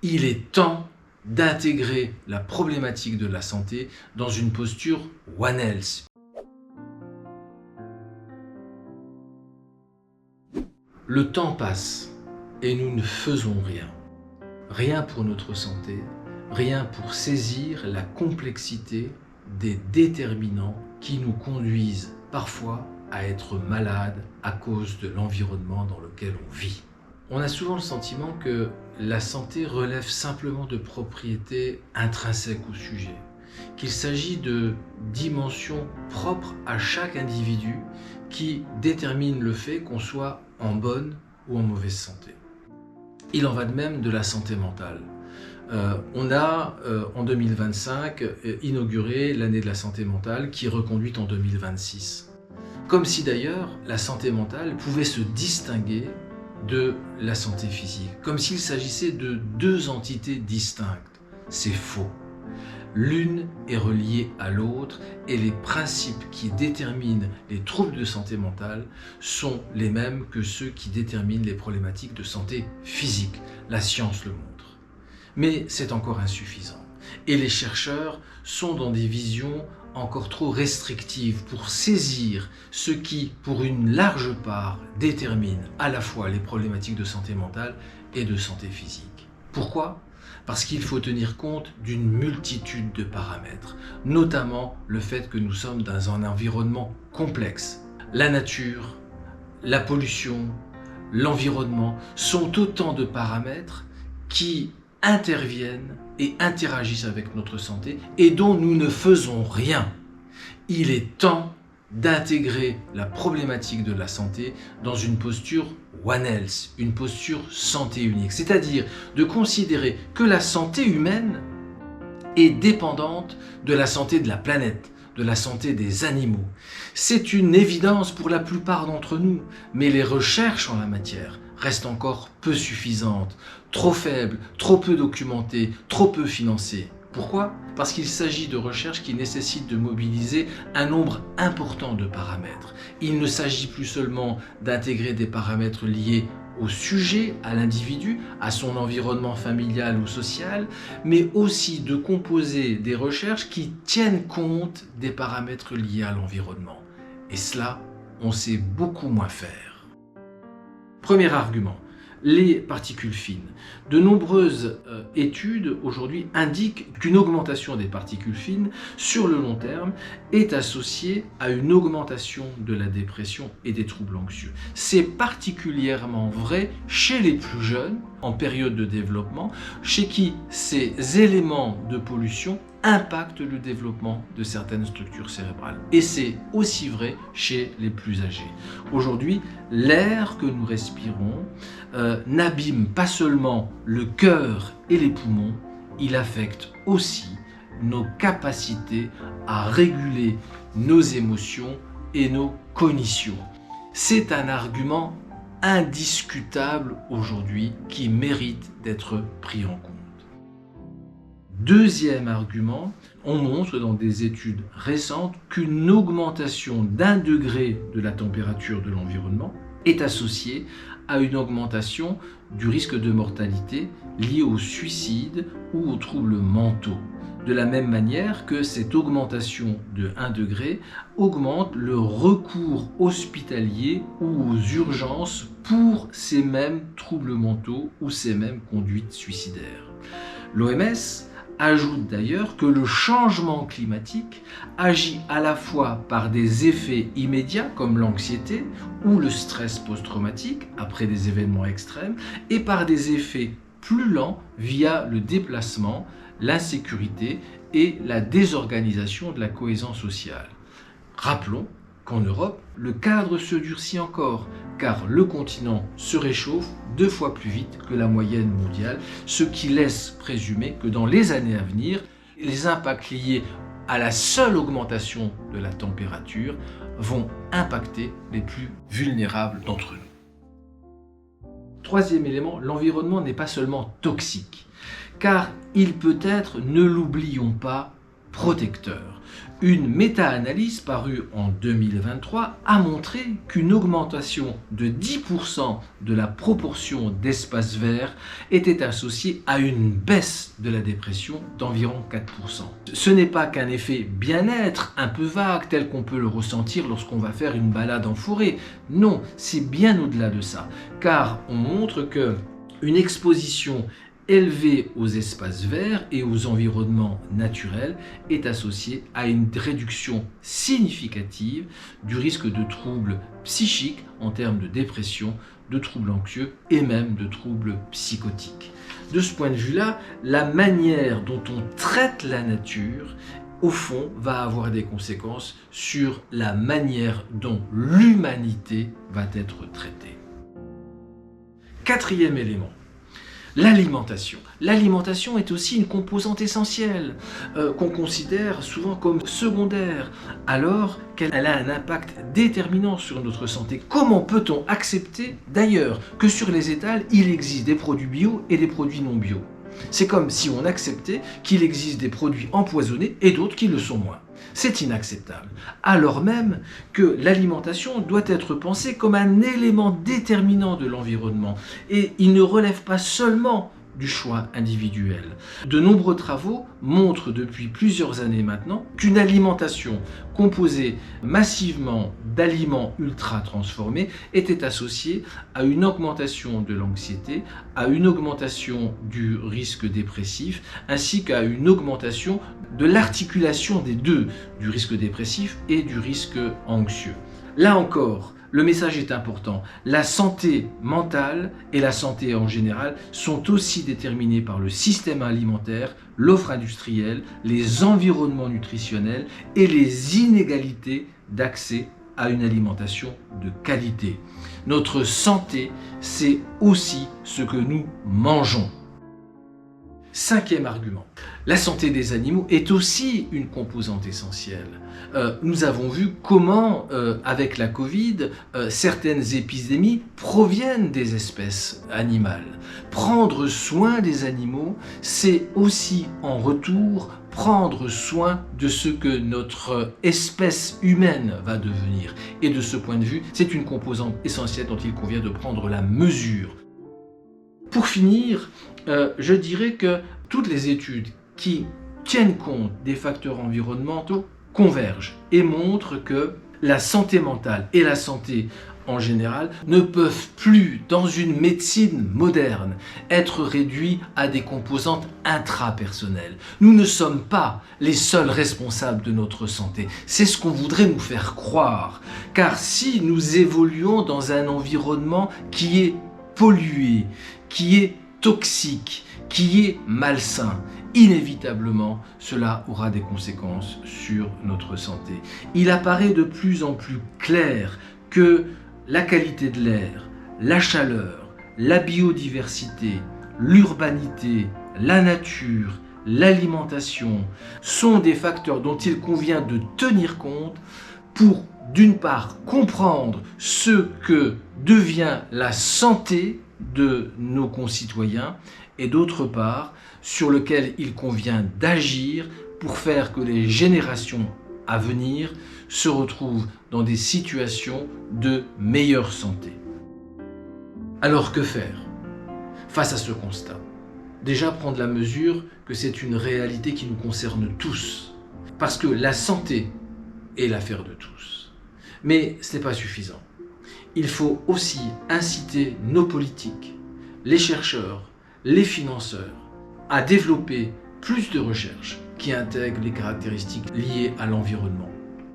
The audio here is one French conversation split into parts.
Il est temps d'intégrer la problématique de la santé dans une posture One Health. Le temps passe et nous ne faisons rien. Rien pour notre santé, rien pour saisir la complexité des déterminants qui nous conduisent parfois à être malades à cause de l'environnement dans lequel on vit. On a souvent le sentiment que la santé relève simplement de propriétés intrinsèques au sujet, qu'il s'agit de dimensions propres à chaque individu qui déterminent le fait qu'on soit en bonne ou en mauvaise santé. Il en va de même de la santé mentale. On a en 2025 inauguré l'année de la santé mentale qui est reconduite en 2026. Comme si d'ailleurs la santé mentale pouvait se distinguer de la santé physique, comme s'il s'agissait de deux entités distinctes. C'est faux. L'une est reliée à l'autre et les principes qui déterminent les troubles de santé mentale sont les mêmes que ceux qui déterminent les problématiques de santé physique. La science le montre. Mais c'est encore insuffisant. Et les chercheurs sont dans des visions encore trop restrictives pour saisir ce qui, pour une large part, détermine à la fois les problématiques de santé mentale et de santé physique. Pourquoi ? Parce qu'il faut tenir compte d'une multitude de paramètres, notamment le fait que nous sommes dans un environnement complexe. La nature, la pollution, l'environnement sont autant de paramètres qui interviennent et interagissent avec notre santé et dont nous ne faisons rien. Il est temps d'intégrer la problématique de la santé dans une posture One Health, une posture santé unique, c'est-à-dire de considérer que la santé humaine est dépendante de la santé de la planète, de la santé des animaux. C'est une évidence pour la plupart d'entre nous, mais les recherches en la matière restent encore peu suffisantes, trop faibles, trop peu documentées, trop peu financées. Pourquoi ? Parce qu'il s'agit de recherches qui nécessitent de mobiliser un nombre important de paramètres. Il ne s'agit plus seulement d'intégrer des paramètres liés au sujet, à l'individu, à son environnement familial ou social, mais aussi de composer des recherches qui tiennent compte des paramètres liés à l'environnement. Et cela, on sait beaucoup moins faire. Premier argument. Les particules fines. De nombreuses études aujourd'hui indiquent qu'une augmentation des particules fines sur le long terme est associée à une augmentation de la dépression et des troubles anxieux. C'est particulièrement vrai chez les plus jeunes, en période de développement, chez qui ces éléments de pollution impactent le développement de certaines structures cérébrales. Et c'est aussi vrai chez les plus âgés. Aujourd'hui, l'air que nous respirons n'abîme pas seulement le cœur et les poumons, il affecte aussi nos capacités à réguler nos émotions et nos cognitions. C'est un argument indiscutable aujourd'hui qui mérite d'être pris en compte. Deuxième argument, on montre dans des études récentes qu'une augmentation d'1 degré de la température de l'environnement est associée à une augmentation du risque de mortalité lié au suicide ou aux troubles mentaux. De la même manière que cette augmentation de 1 degré augmente le recours hospitalier ou aux urgences pour ces mêmes troubles mentaux ou ces mêmes conduites suicidaires. L'OMS ajoute d'ailleurs que le changement climatique agit à la fois par des effets immédiats comme l'anxiété ou le stress post-traumatique après des événements extrêmes et par des effets plus lents via le déplacement, l'insécurité et la désorganisation de la cohésion sociale. Rappelons qu'en Europe, le cadre se durcit encore, car le continent se réchauffe 2 fois plus vite que la moyenne mondiale, ce qui laisse présumer que dans les années à venir, les impacts liés à la seule augmentation de la température vont impacter les plus vulnérables d'entre nous. Troisième élément, l'environnement n'est pas seulement toxique, car il peut être, ne l'oublions pas, protecteur. Une méta-analyse parue en 2023 a montré qu'une augmentation de 10% de la proportion d'espaces verts était associée à une baisse de la dépression d'environ 4%. Ce n'est pas qu'un effet bien-être un peu vague tel qu'on peut le ressentir lorsqu'on va faire une balade en forêt. Non, c'est bien au-delà de ça, car on montre que une exposition élevée aux espaces verts et aux environnements naturels est associée à une réduction significative du risque de troubles psychiques en termes de dépression, de troubles anxieux et même de troubles psychotiques. De ce point de vue-là, la manière dont on traite la nature, au fond, va avoir des conséquences sur la manière dont l'humanité va être traitée. Quatrième élément. L'alimentation. L'alimentation est aussi une composante essentielle qu'on considère souvent comme secondaire, alors qu'elle a un impact déterminant sur notre santé. Comment peut-on accepter d'ailleurs que sur les étals, il existe des produits bio et des produits non bio? C'est comme si on acceptait qu'il existe des produits empoisonnés et d'autres qui le sont moins. C'est inacceptable, alors même que l'alimentation doit être pensée comme un élément déterminant de l'environnement et il ne relève pas seulement du choix individuel. De nombreux travaux montrent depuis plusieurs années maintenant qu'une alimentation composée massivement d'aliments ultra transformés était associée à une augmentation de l'anxiété, à une augmentation du risque dépressif, ainsi qu'à une augmentation de l'articulation des deux, du risque dépressif et du risque anxieux. Là encore, le message est important. La santé mentale et la santé en général sont aussi déterminées par le système alimentaire, l'offre industrielle, les environnements nutritionnels et les inégalités d'accès à une alimentation de qualité. Notre santé, c'est aussi ce que nous mangeons. Cinquième argument, la santé des animaux est aussi une composante essentielle. Nous avons vu comment, avec la Covid, certaines épidémies proviennent des espèces animales. Prendre soin des animaux, c'est aussi en retour prendre soin de ce que notre espèce humaine va devenir. Et de ce point de vue, c'est une composante essentielle dont il convient de prendre la mesure. Pour finir, je dirais que toutes les études qui tiennent compte des facteurs environnementaux convergent et montrent que la santé mentale et la santé en général ne peuvent plus, dans une médecine moderne, être réduits à des composantes intrapersonnelles. Nous ne sommes pas les seuls responsables de notre santé. C'est ce qu'on voudrait nous faire croire. Car si nous évoluons dans un environnement qui est pollué, qui est toxique, qui est malsain, inévitablement, cela aura des conséquences sur notre santé. Il apparaît de plus en plus clair que la qualité de l'air, la chaleur, la biodiversité, l'urbanité, la nature, l'alimentation sont des facteurs dont il convient de tenir compte pour, d'une part, comprendre ce que devient la santé de nos concitoyens et d'autre part, sur lequel il convient d'agir pour faire que les générations à venir se retrouvent dans des situations de meilleure santé. Alors que faire face à ce constat? Déjà prendre la mesure que c'est une réalité qui nous concerne tous, parce que la santé est l'affaire de tous. Mais ce n'est pas suffisant. Il faut aussi inciter nos politiques, les chercheurs, les financeurs à développer plus de recherches qui intègrent les caractéristiques liées à l'environnement.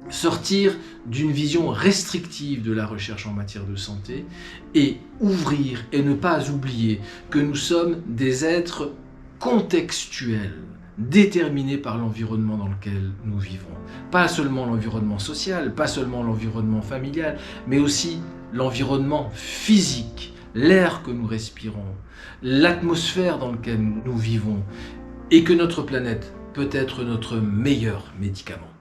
Sortir d'une vision restrictive de la recherche en matière de santé et ouvrir et ne pas oublier que nous sommes des êtres contextuels, déterminés par l'environnement dans lequel nous vivons. Pas seulement l'environnement social, pas seulement l'environnement familial, mais aussi l'environnement physique, l'air que nous respirons, l'atmosphère dans laquelle nous vivons, et que notre planète peut être notre meilleur médicament.